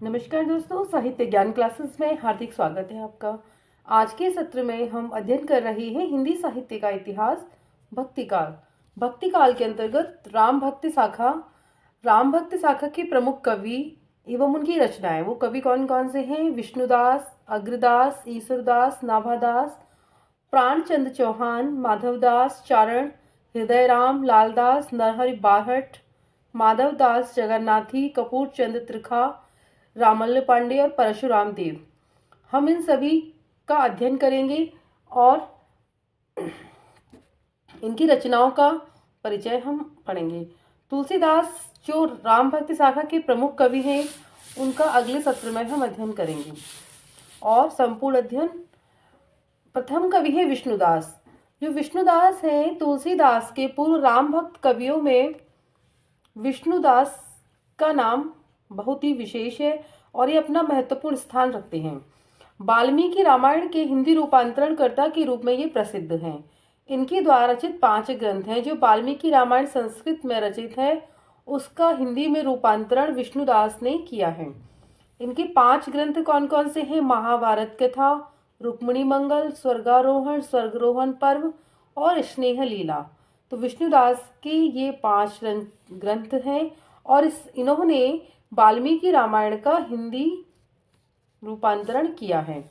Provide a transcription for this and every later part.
नमस्कार दोस्तों, साहित्य ज्ञान क्लासेस में हार्दिक स्वागत है आपका। आज के सत्र में हम अध्ययन कर रहे हैं हिंदी साहित्य का इतिहास, भक्तिकाल। भक्तिकाल के अंतर्गत राम भक्त शाखा के प्रमुख कवि एवं उनकी रचनाएं। वो कवि कौन कौन से हैं? विष्णुदास, अग्रदास, ईश्वरदास, नाभादास, प्राणचंद चौहान, माधवदास चारण, हृदयराम, लालदास, नरहरि बाहट, माधवदास जगन्नाथी, कपूर चंद त्रिखा, रामल्ल पांडे और परशुराम देव। हम इन सभी का अध्ययन करेंगे और इनकी रचनाओं का परिचय हम पढ़ेंगे। तुलसीदास जो राम भक्ति शाखा के प्रमुख कवि हैं, उनका अगले सत्र में हम अध्ययन करेंगे। और संपूर्ण अध्ययन, प्रथम कवि है विष्णुदास। जो विष्णुदास हैं, तुलसीदास के पूर्व राम भक्त कवियों में विष्णुदास का नाम बहुत ही विशेष है और ये अपना महत्वपूर्ण स्थान रखते हैं। वाल्मीकि रामायण के हिंदी रूपांतरणकर्ता के रूप में ये प्रसिद्ध हैं। इनके द्वारा रचित 5 ग्रंथ हैं। जो वाल्मीकि रामायण संस्कृत में रचित है, उसका हिंदी में रूपांतरण विष्णुदास ने किया है। इनके 5 ग्रंथ कौन कौन से हैं? महाभारत कथा, रुक्मिणी मंगल, स्वर्गारोहण, स्वर्गरोहण पर्व और स्नेह लीला। तो विष्णुदास के ये 5 ग्रंथ हैं और इन्होंने वाल्मीकि रामायण का हिंदी रूपांतरण किया है।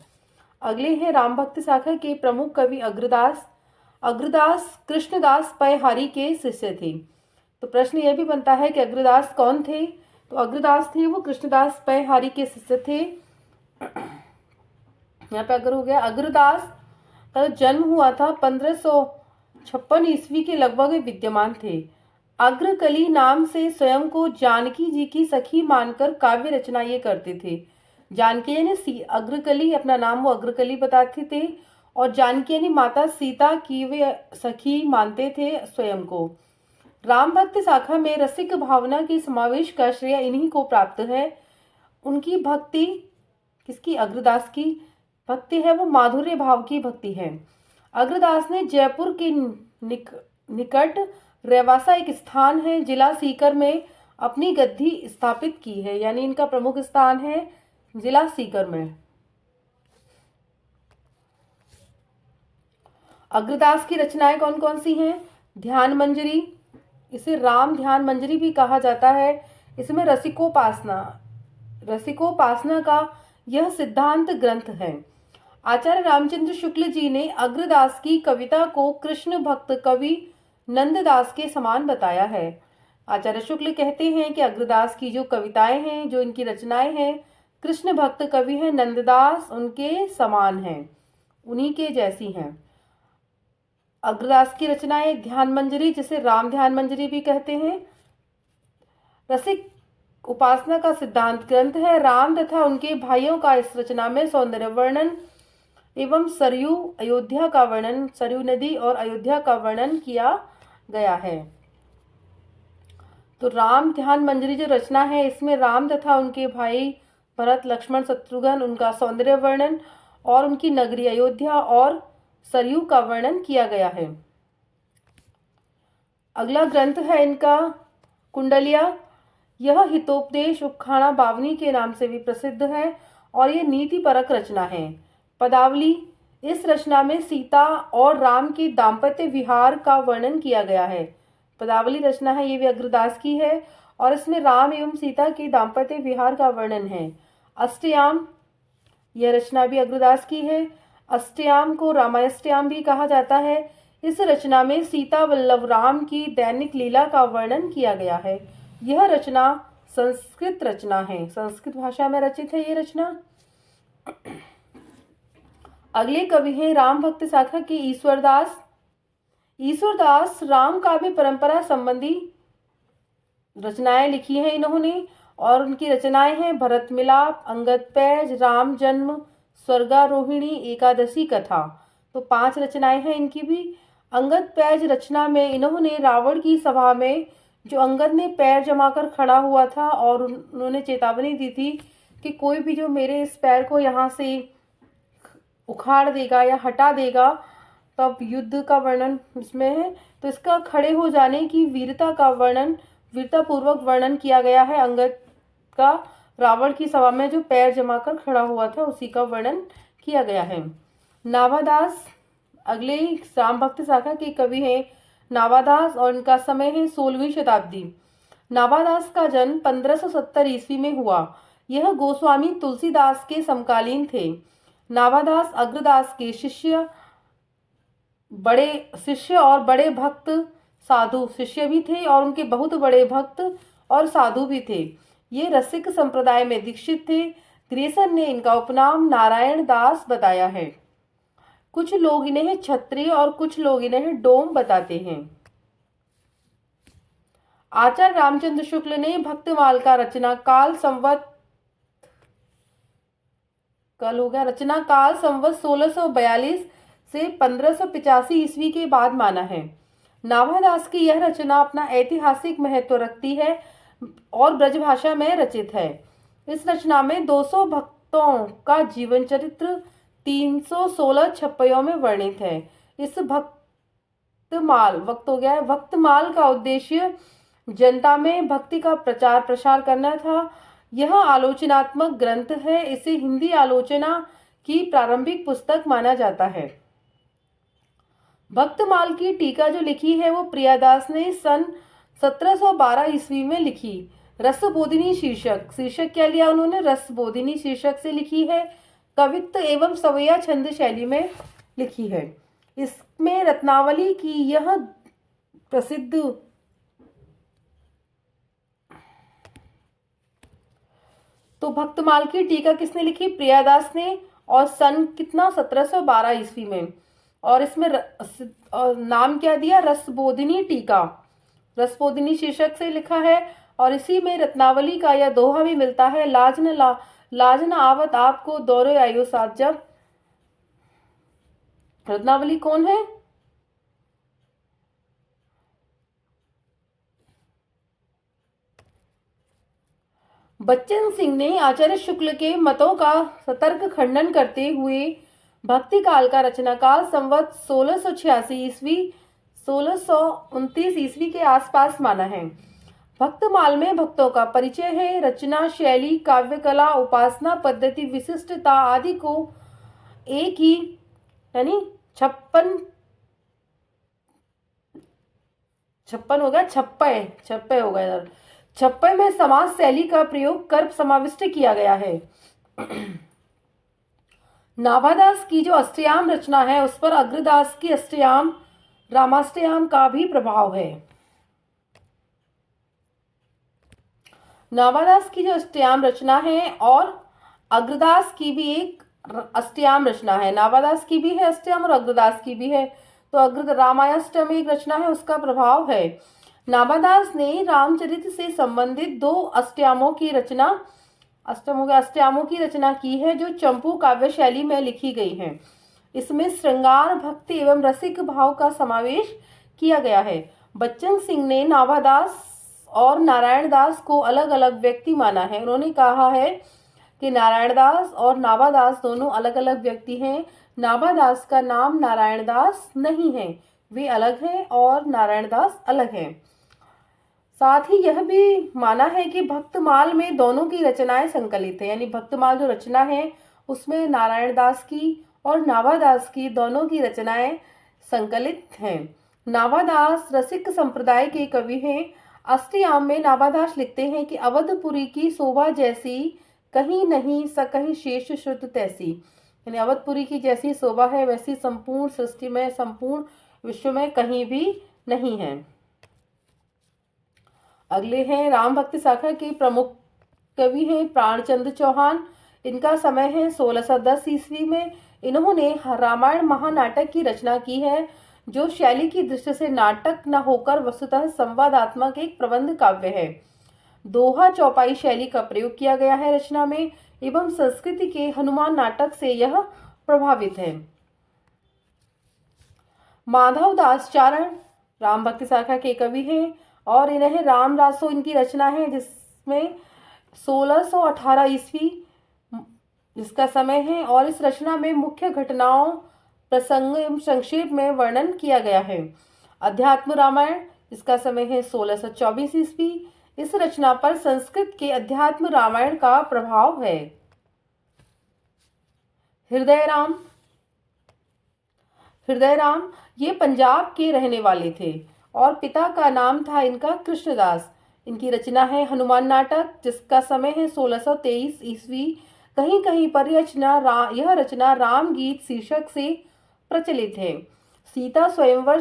अगले हैं राम भक्त शाखा के प्रमुख कवि अग्रदास। अग्रदास कृष्णदास पयहारी के शिष्य थे। तो प्रश्न यह भी बनता है कि अग्रदास कौन थे? तो अग्रदास थे वो कृष्णदास पयहारी के शिष्य थे। यहाँ पे अगर हो गया, अग्रदास का जन्म हुआ था 1556 ईस्वी के लगभग विद्यमान थे। अग्रकली नाम से स्वयं को जानकी जी की सखी मानकर काव्य रचना ये करते थे। जानकी यानी अग्रकली, अपना नाम वो अग्रकली बताते थे और जानकी यानी माता सीता की वे सखी मानते थे स्वयं को। राम भक्त शाखा में रसिक भावना के समावेश का श्रेय इन्हीं को प्राप्त है। उनकी भक्ति, किसकी? अग्रदास की भक्ति है वो माधुर्य भाव की भक्ति है। अग्रदास ने जयपुर के निकट रेवासा एक स्थान है जिला सीकर में अपनी गद्दी स्थापित की है। यानी इनका प्रमुख स्थान है जिला सीकर में। अग्रदास की रचनाएं कौन कौन सी हैं? ध्यान मंजरी, इसे राम ध्यान मंजरी भी कहा जाता है। इसमें रसिकोपासना का यह सिद्धांत ग्रंथ है। आचार्य रामचंद्र शुक्ल जी ने अग्रदास की कविता को कृष्ण भक्त कवि नंददास के समान बताया है। आचार्य शुक्ल कहते हैं कि अग्रदास की जो कविताएं हैं, जो इनकी रचनाएं हैं, कृष्ण भक्त कवि हैं नंददास उनके समान हैं, उन्हीं के जैसी हैं। अग्रदास की रचनाएं ध्यान मंजरी, जिसे राम ध्यान मंजरी भी कहते हैं, रसिक उपासना का सिद्धांत ग्रंथ है। राम तथा उनके भाइयों का इस रचना में सौंदर्य वर्णन एवं सरयू नदी और अयोध्या का वर्णन किया गया है। तो राम ध्यान मंजरी जो रचना है, इसमें राम तथा उनके भाई भरत, लक्ष्मण, शत्रुघ्न, उनका सौंदर्य वर्णन और उनकी नगरी अयोध्या और सरयू का वर्णन किया गया है। अगला ग्रंथ है इनका कुंडलिया। यह हितोपदेश उखाड़ा बावनी के नाम से भी प्रसिद्ध है और यह नीति परक रचना है। पदावली, इस रचना में सीता और राम के दाम्पत्य विहार का वर्णन किया गया है। पदावली रचना है, ये भी अग्रदास की है और इसमें राम एवं सीता के दाम्पत्य विहार का वर्णन है। अष्टयाम, यह रचना भी अग्रदास की है। अष्टयाम को रामायष्टयाम भी कहा जाता है। इस रचना में सीता वल्लभ राम की दैनिक लीला का वर्णन किया गया है। यह रचना संस्कृत रचना है, संस्कृत भाषा में रचित है ये रचना। अगले कवि हैं राम भक्त शाखा के ईश्वरदास। ईश्वरदास राम काव्य परंपरा संबंधी रचनाएं लिखी हैं इन्होंने और उनकी रचनाएं हैं भरत मिलाप, अंगद पैज, राम जन्म, स्वर्गारोहिणी, एकादशी कथा। तो 5 रचनाएं हैं इनकी भी। अंगद पैज रचना में इन्होंने रावण की सभा में जो अंगद ने पैर जमाकर खड़ा हुआ था और उन्होंने चेतावनी दी थी कि कोई भी जो मेरे इस पैर को यहाँ से उखाड़ देगा या हटा देगा, तब युद्ध का वर्णन इसमें है। तो इसका खड़े हो जाने की वीरतापूर्वक वर्णन किया गया है अंगद का। रावण की सभा में जो पैर जमाकर खड़ा हुआ था उसी का वर्णन किया गया है। नाभादास अगले राम भक्त शाखा के कवि हैं। नाभादास और इनका समय है 16वीं शताब्दी। नाभादास का जन्म 1570 ईस्वी में हुआ। यह गोस्वामी तुलसीदास के समकालीन थे। नाभादास अग्रदास के शिष्य और बड़े भक्त साधु शिष्य भी थे और उनके बहुत बड़े भक्त और साधु भी थे। ये रसिक संप्रदाय में दीक्षित थे। ग्रेसन ने इनका उपनाम नारायण दास बताया है। कुछ लोग इन्हें क्षत्रिय और कुछ लोग इन्हें डोम बताते हैं। आचार्य रामचंद्र शुक्ल ने भक्तमाल का रचना काल संवत 1642 से 1585 ईस्वी के बाद माना है। नाभादास की यह रचना अपना ऐतिहासिक महत्व रखती है और ब्रजभाषा में रचित है। इस रचना में 200 भक्तों का जीवन चरित्र 316 छप्पयों में वर्णित है। इस भक्तमाल का उद्देश्य जनता में भक्ति का प्रचार प्रसार करना था। यह आलोचनात्मक ग्रंथ है। इसे हिंदी आलोचना की प्रारंभिक पुस्तक माना जाता है। भक्तमाल की टीका जो लिखी है वो प्रियादास ने सन 1712 ईस्वी में लिखी। रसबोधिनी शीर्षक क्या लिया उन्होंने? रसबोधिनी शीर्षक से लिखी है। कवित्व एवं सवैया छंद शैली में लिखी है। इसमें रत्नावली की यह प्रसिद्ध तो भक्तमाल की टीका किसने लिखी? प्रियादास ने। और सन कितना? 1712 ईस्वी में। और इसमें नाम क्या दिया? रसबोधिनी टीका। रसबोधिनी शीर्षक से लिखा है। और इसी में रत्नावली का यह दोहा भी मिलता है। लाज न आवत आपको दौरे आयो साथ जब। रत्नावली कौन है? बच्चन सिंह ने आचार्य शुक्ल के मतों का सतर्क खंडन करते हुए भक्ति काल का रचनाकाल संवत 1686 ईस्वी 1629 ईस्वी के आसपास माना है। भक्तमाल में भक्तों का परिचय है। रचना शैली, काव्य कला, उपासना पद्धति, विशिष्टता आदि को एक ही यानी छप्पे में समास शैली का प्रयोग कर समाविष्ट किया गया है। नाभादास की जो अष्टयाम रचना है उस पर अग्रदास की अष्टयाम रामाष्टयाम का भी प्रभाव है। नाभादास की जो अष्टयाम रचना है और अग्रदास की भी एक अष्टयाम रचना है। नाभादास की भी है अष्टयाम और अग्रदास की भी है। तो रामायष्टम एक रचना है, उसका प्रभाव है। नाभादास ने रामचरित से संबंधित 2 अष्टयामों की रचना की है जो चंपू काव्य शैली में लिखी गई है। इसमें श्रृंगार, भक्ति एवं रसिक भाव का समावेश किया गया है। बच्चन सिंह ने नाभादास और नारायण दास को अलग अलग व्यक्ति माना है। उन्होंने कहा है कि नारायण दास और नाभादास दोनों अलग अलग व्यक्ति हैं। नाभादास का नाम नारायण दास नहीं है, वे अलग हैं और नारायण दास अलग हैं। साथ ही यह भी माना है कि भक्तमाल में दोनों की रचनाएं संकलित है, यानी भक्तमाल जो रचना है उसमें नारायण दास की और नाभादास की दोनों की रचनाएं संकलित हैं। नाभादास रसिक संप्रदाय के कवि हैं। अष्टयाम में नाभादास लिखते हैं कि अवधपुरी की शोभा जैसी कहीं नहीं, सकहीं शेष श्रुत तैसी। यानी अवधपुरी की जैसी शोभा है वैसी संपूर्ण सृष्टि में, संपूर्ण विश्व में कहीं भी नहीं है। अगले हैं राम भक्ति शाखा के प्रमुख कवि हैं प्राणचंद्र चौहान। इनका समय है 1610 ईस्वी में। इन्होंने रामायण महानाटक की रचना की है जो शैली की दृष्टि से नाटक न होकर वस्तुतः संवादात्मक एक प्रबंध काव्य है। दोहा चौपाई शैली का प्रयोग किया गया है रचना में एवं संस्कृति के हनुमान नाटक से यह प्रभावित है। माधव दास चारण राम भक्ति शाखा के कवि हैं और इन्हें राम रासो इनकी रचना है जिसमें 1618 ईस्वी जिसका समय है। और इस रचना में मुख्य घटनाओं, प्रसंग एवं संक्षेप में वर्णन किया गया है। अध्यात्म रामायण इसका समय है 1624 ईस्वी। इस रचना पर संस्कृत के अध्यात्म रामायण का प्रभाव है। हृदय राम। हृदय राम ये पंजाब के रहने वाले थे और पिता का नाम था इनका कृष्णदास। इनकी रचना है हनुमान नाटक, जिसका समय है 1623 ईस्वी। कहीं कहीं पर यह रचना राम गीत शीर्षक से प्रचलित है। सीता स्वयंवर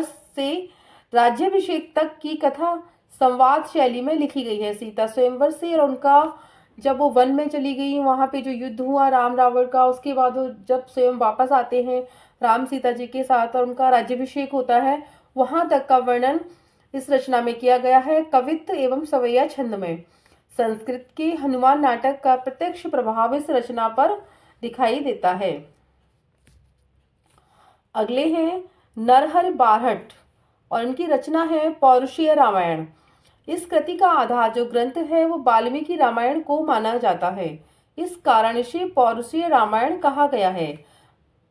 से राज्याभिषेक तक की कथा संवाद शैली में लिखी गई है। सीता स्वयंवर से और उनका जब वो वन में चली गई, वहां पे जो युद्ध हुआ राम रावण का, उसके बाद वो जब स्वयं वापस आते हैं राम सीता जी के साथ और उनका राज्याभिषेक होता है, वहां तक का वर्णन इस रचना में किया गया है, कवित्व एवं सवैया छंद में। संस्कृत के हनुमान नाटक का प्रत्यक्ष प्रभाव इस रचना पर दिखाई देता है। अगले हैं नरहर बारहट और इनकी रचना है पौरुषीय रामायण। इस कृति का आधार जो ग्रंथ है वो वाल्मीकि रामायण को माना जाता है। इस कारण इसे पौरुषीय रामायण कहा गया है।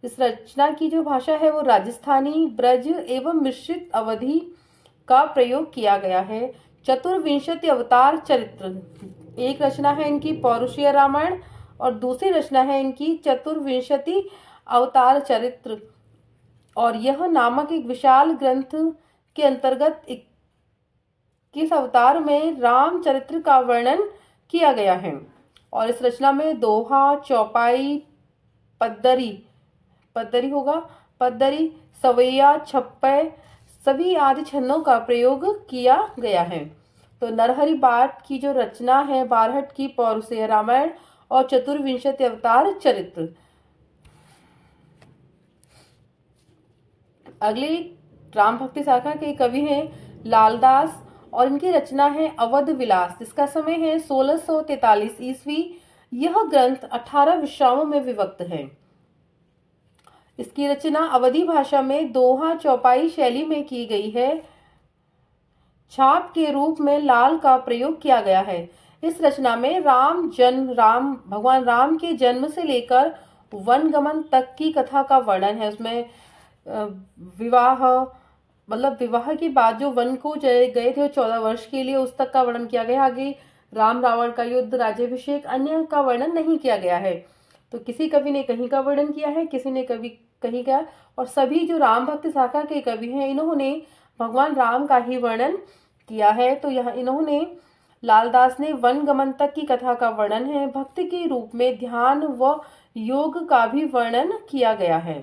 इस रचना की जो भाषा है वो राजस्थानी, ब्रज एवं मिश्रित अवधि का प्रयोग किया गया है। चतुर्विंशति अवतार चरित्र एक रचना है इनकी पौरुषीय रामायण और दूसरी रचना है इनकी चतुर्विंशति अवतार चरित्र, और यह नामक एक विशाल ग्रंथ के अंतर्गत 21 अवतार में रामचरित्र का वर्णन किया गया है। और इस रचना में दोहा, चौपाई, पद्दरी, सवैया, छप्पय सभी आदि छंदों का प्रयोग किया गया है। तो नरहरि बाट की जो रचना है बारहट की पौरुषीय रामायण और चतुर्विंशति अवतार चरित्र। अगले राम भक्ति शाखा के कवि हैं लालदास और इनकी रचना है अवध विलास, जिसका समय है 1643 ईस्वी। यह ग्रंथ 18 विश्रामों में विभक्त है। इसकी रचना अवधी भाषा में दोहा चौपाई शैली में की गई है। छाप के रूप में लाल का प्रयोग किया गया है। इस रचना में भगवान राम के जन्म से लेकर वनगमन तक की कथा का वर्णन है। उसमें विवाह के बाद जो वन को गए थे 14 वर्ष के लिए, उस तक का वर्णन किया गया। आगे राम रावण का युद्ध, राज्याभिषेक, अन्य का वर्णन नहीं किया गया है। तो किसी कवि ने कहीं का वर्णन किया है, किसी ने कभी कहीं का, और सभी जो राम भक्त शाखा के कवि हैं इन्होंने भगवान राम का ही वर्णन किया है। तो यहाँ इन्होंने लालदास ने वनगमन तक की कथा का वर्णन है। भक्ति के रूप में ध्यान व योग का भी वर्णन किया गया है।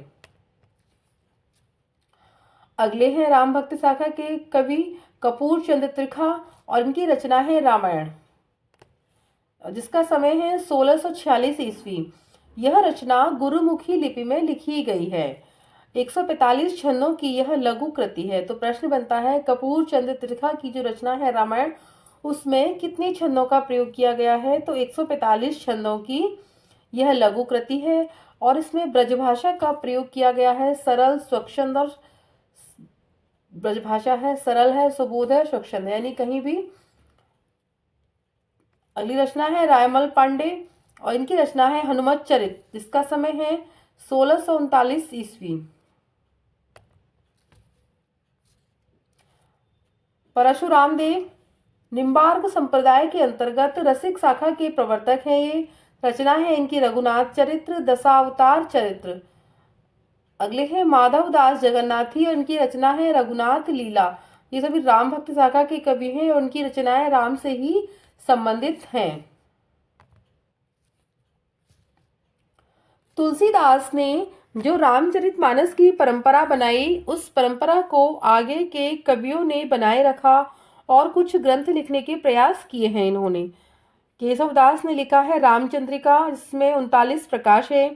अगले हैं राम भक्त शाखा के कवि कपूर चंद्र त्रिखा और इनकी रचना है रामायण, जिसका समय है 1646 ईस्वी। यह रचना गुरुमुखी लिपि में लिखी गई है। 145 छंदों की यह लघु कृति है। तो प्रश्न बनता है कपूर चंद्र त्रिखा की जो रचना है रामायण, उसमें कितने छंदों का प्रयोग किया गया है? तो 145 छंदों की यह लघु कृति है और इसमें ब्रजभाषा का प्रयोग किया गया है। सरल स्वच्छंद और ब्रजभाषा है, सरल है, सुबोध है, स्वच्छंद, यानी कहीं भी। अगली रचना है रायमल पांडे और इनकी रचना है हनुमत चरित, जिसका समय है 1639 ईस्वी। परशुराम देव निम्बार्क संप्रदाय के अंतर्गत रसिक शाखा के प्रवर्तक हैं। ये रचना है इनकी रघुनाथ चरित्र, दशावतार चरित्र। अगले हैं माधव दास जगन्नाथी और इनकी रचना है रघुनाथ लीला। ये सभी राम भक्त शाखा के कवि हैं और उनकी रचनाएं राम से ही संबंधित हैं। तुलसीदास ने जो रामचरितमानस की परंपरा बनाई, उस परंपरा को आगे के कवियों ने बनाए रखा और कुछ ग्रंथ लिखने के प्रयास किए हैं इन्होंने। केशवदास ने लिखा है रामचंद्रिका, जिसमें 39 प्रकाश है।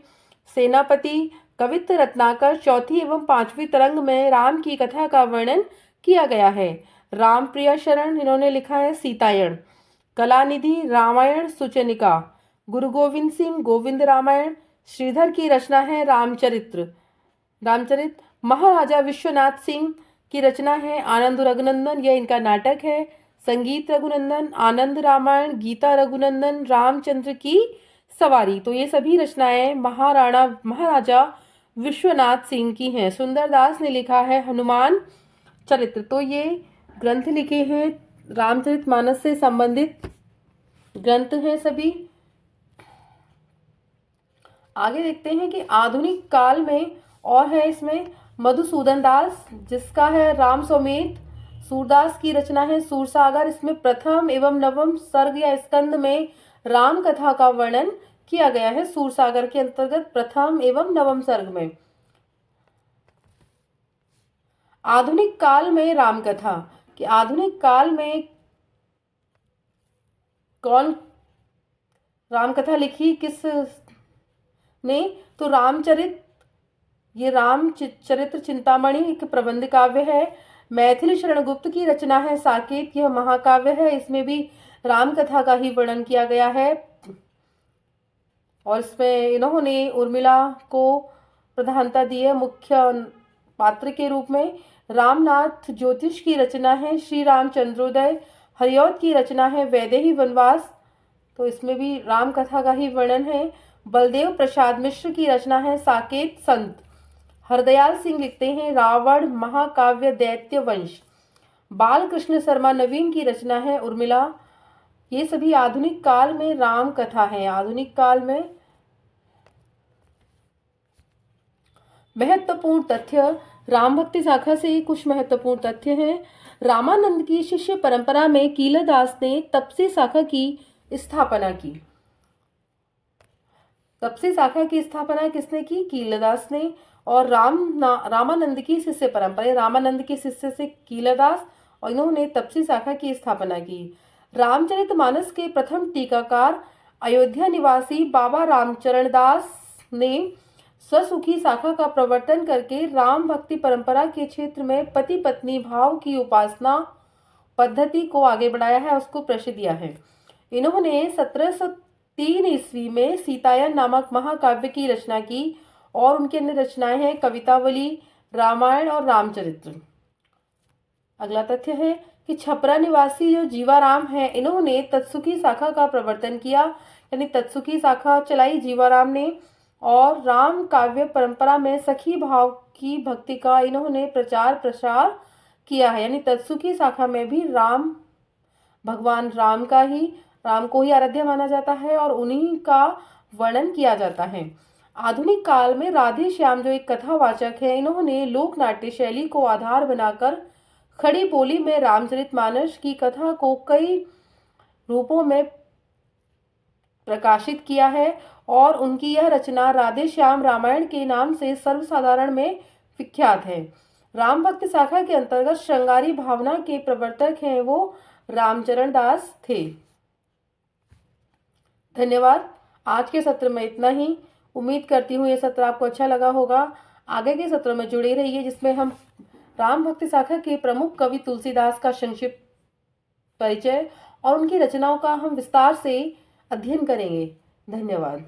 सेनापति, कवित्त रत्नाकर, चौथी एवं पांचवी तरंग में राम की कथा का वर्णन किया गया है। रामप्रिया शरण इन्होंने लिखा है सीतायण। कलानिधि रामायण सुचनिका। गुरु गोविंद सिंह गोविंद रामायण। श्रीधर की रचना है रामचरित। महाराजा विश्वनाथ सिंह की रचना है आनंद रघुनंदन, यह इनका नाटक है। संगीत रघुनंदन, आनंद रामायण, गीता रघुनंदन, रामचंद्र की सवारी। तो ये सभी रचनाएं महाराजा विश्वनाथ सिंह की हैं। सुंदरदास ने लिखा है हनुमान चरित्र। तो ये ग्रंथ लिखे हैं, रामचरितमानस से संबंधित ग्रंथ हैं सभी। आगे देखते हैं कि आधुनिक काल में और है इसमें मधुसूदन दास, जिसका है राम सौमित्र। सूरदास की रचना है सूरसागर। इसमें प्रथम एवं नवम सर्ग या स्कंद में राम कथा का वर्णन किया गया है। सूरसागर के अंतर्गत प्रथम एवं नवम सर्ग में। आधुनिक काल में राम कथा, कि आधुनिक काल में कौन राम कथा लिखी, किस ने, तो रामचरित, ये रामचरित्र चिंतामणि एक प्रबंध काव्य है। मैथिली शरण गुप्त की रचना है साकेत, यह महाकाव्य है। इसमें भी राम कथा का ही वर्णन किया गया है और इसमें इन्होंने उर्मिला को प्रधानता दी है मुख्य पात्र के रूप में। रामनाथ ज्योतिष की रचना है श्री रामचंद्रोदय। हरिऔध की रचना है वैदेही वनवास, तो इसमें भी राम कथा का ही वर्णन है। बलदेव प्रसाद मिश्र की रचना है साकेत संत। हरदयाल सिंह लिखते हैं रावण महाकाव्य दैत्य वंश। बालकृष्ण शर्मा नवीन की रचना है उर्मिला। ये सभी आधुनिक काल में राम कथा है। आधुनिक काल में महत्वपूर्ण तथ्य, राम भक्ति शाखा से कुछ महत्वपूर्ण तथ्य हैं। रामानंद की शिष्य परंपरा में कीलदास ने तपसी शाखा की स्थापना की। तपसी शाखा की स्थापना किसने की? कीलदास ने। और रामानंद की शिष्य परंपरा, रामानंद के शिष्य से कीलदास, और इन्होंने तपसी शाखा की स्थापना की। रामचरितमानस के प्रथम टीकाकार अयोध्या निवासी बाबा रामचरण दास ने स्वसुखी शाखा का प्रवर्तन करके राम भक्ति परंपरा के क्षेत्र में पति पत्नी भाव की उपासना पद्धति को आगे बढ़ाया है, उसको प्रसिद्ध दिया है। इन्होंने 1703 ईस्वी में सीतायन नामक महाकाव्य की रचना की और उनकी अन्य रचनाएं हैं कवितावली, रामायण और रामचरित्र। अगला तथ्य है कि छपरा निवासी जो जीवाराम है, इन्होंने तत्सुखी शाखा का प्रवर्तन किया, यानी तत्सुखी शाखा चलाई जीवाराम ने। और राम काव्य परंपरा में सखी भाव की भक्ति का इन्होंने प्रचार प्रसार किया है, यानी तत्सुखी शाखा में भी राम, भगवान राम को ही आराध्य माना जाता है और उन्हीं का वर्णन किया जाता है। आधुनिक काल में राधे श्याम जो एक कथावाचक है, इन्होंने लोक नाट्य शैली को आधार बनाकर खड़ी बोली में रामचरितमानस की कथा को कई रूपों में प्रकाशित किया है और उनकी यह रचना राधे श्याम रामायण के नाम से सर्वसाधारण में विख्यात है। राम भक्त शाखा के अंतर्गत श्रृंगारी भावना के प्रवर्तक हैं वो रामचरण दास थे। धन्यवाद। आज के सत्र में इतना ही। उम्मीद करती हूँ ये सत्र आपको अच्छा लगा होगा। आगे के सत्रों में जुड़े रहिए, जिसमें हम राम भक्ति शाखा के प्रमुख कवि तुलसीदास का संक्षिप्त परिचय और उनकी रचनाओं का हम विस्तार से अध्ययन करेंगे। धन्यवाद।